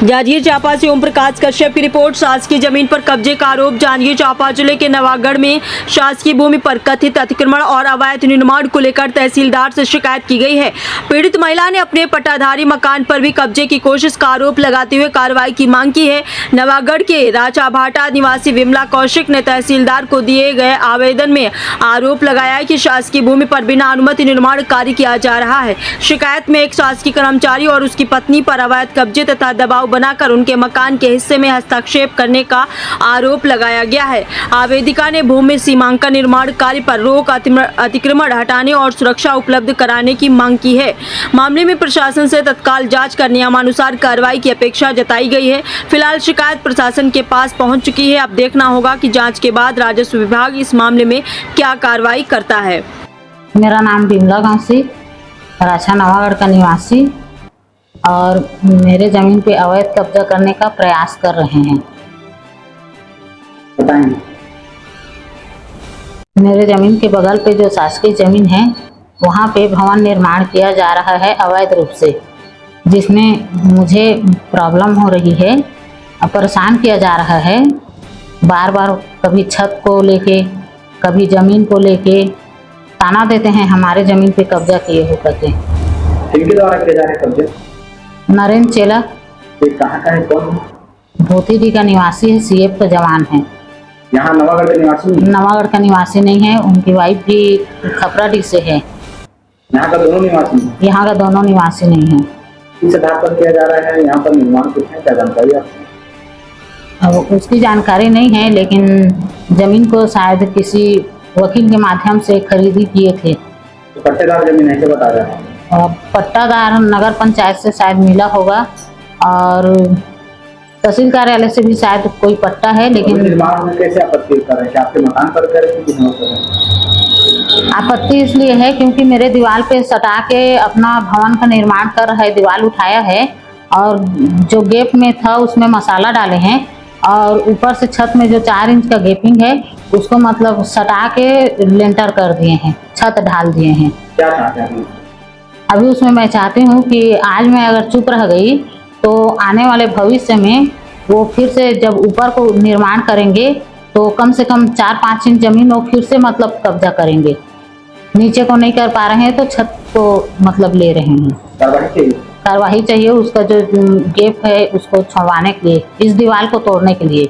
जांजगीर चांपा से ओम प्रकाश कश्यप की रिपोर्ट। शासकीय जमीन पर कब्जे का आरोप। जांजगीर चांपा जिले के नवागढ़ में शासकीय भूमि पर कथित अतिक्रमण और अवैध निर्माण को लेकर तहसीलदार से शिकायत की गई है। पीड़ित महिला ने अपने पट्टाधारी मकान पर भी कब्जे की कोशिश का आरोप लगाते हुए कार्रवाई की मांग की है। नवागढ़ के राचाभाटा निवासी विमला कौशिक ने तहसीलदार को दिए गए आवेदन में आरोप लगाया है कि शासकीय भूमि पर बिना अनुमति निर्माण कार्य किया जा रहा है। शिकायत में एक शासकीय कर्मचारी और उसकी पत्नी पर अवैध कब्जे तथा दबाव बनाकर उनके मकान के हिस्से में हस्तक्षेप करने का आरोप लगाया गया है। आवेदिका ने भूमि सीमांकन निर्माण कार्य पर रोक, अतिक्रमण हटाने और सुरक्षा उपलब्ध कराने की मांग की है। मामले में प्रशासन से तत्काल जांच कर नियमानुसार कार्रवाई की अपेक्षा जताई गई है। फिलहाल शिकायत प्रशासन के पास पहुंच चुकी है। अब देखना होगा कि जांच के बाद राजस्व विभाग इस मामले में क्या कार्रवाई करता है। मेरा नाम विमला गांसी, राचा नवागढ़ का निवासी, और मेरे जमीन पे अवैध कब्जा करने का प्रयास कर रहे हैं। मेरे जमीन के बगल पे जो शासकीय जमीन है वहाँ पे भवन निर्माण किया जा रहा है अवैध रूप से, जिसमें मुझे प्रॉब्लम हो रही है, परेशान किया जा रहा है। बार बार कभी छत को लेके, कभी ज़मीन को लेके ताना देते हैं हमारे ज़मीन पे कब्जा किए हो करके। किनके द्वारा किया जा रहा है कब्जा? नरेंद्र चेला। ये कहाँ का है, कौन है? भोतीडी का निवासी है, सीएफ का जवान है। यहाँ नवागढ़ का निवासी नहीं? नवागढ़ का निवासी नहीं है, उनकी वाइफ भी खपराडी से है। यहाँ का दोनों निवासी नहीं? यहाँ का दोनों निवासी नहीं है। किस आधार पर किया जा रहा है? यहाँ पर निर्माण कुछ है, क्या जानकारी आपको? अब उसकी जानकारी नहीं है, लेकिन जमीन को शायद किसी वकील के माध्यम से खरीदी किए थे। तो पट्टेदार जमीन ऐसे बता रहा है? और पट्टादार नगर पंचायत से शायद मिला होगा, और तहसील कार्यालय से भी शायद कोई पट्टा है, लेकिन निर्माण में कैसे आपत्ति कर रहे हैं? क्या आपके मकान पर करें कि किसी पर? आपत्ति इसलिए है क्योंकि मेरे दीवार पे सटा के अपना भवन का निर्माण कर रहा है, दीवार उठाया है, और जो गेप में था उसमें मसाला डाले हैं, और ऊपर से छत में जो 4 इंच का गेपिंग है उसको मतलब सटा के लेंटर कर दिए हैं, छत ढाल दिए हैं। क्या चाहते हैं? अभी उसमें मैं चाहती हूँ कि आज मैं अगर चुप रह गई तो आने वाले भविष्य में वो फिर से जब ऊपर को निर्माण करेंगे तो कम से कम 4-5 इंच जमीन वो फिर से मतलब कब्जा करेंगे। नीचे को नहीं कर पा रहे हैं तो छत को मतलब ले रहे हैं। कार्रवाई चाहिए उसका जो गेप है उसको छुड़वाने के लिए, इस दीवार को तोड़ने के लिए।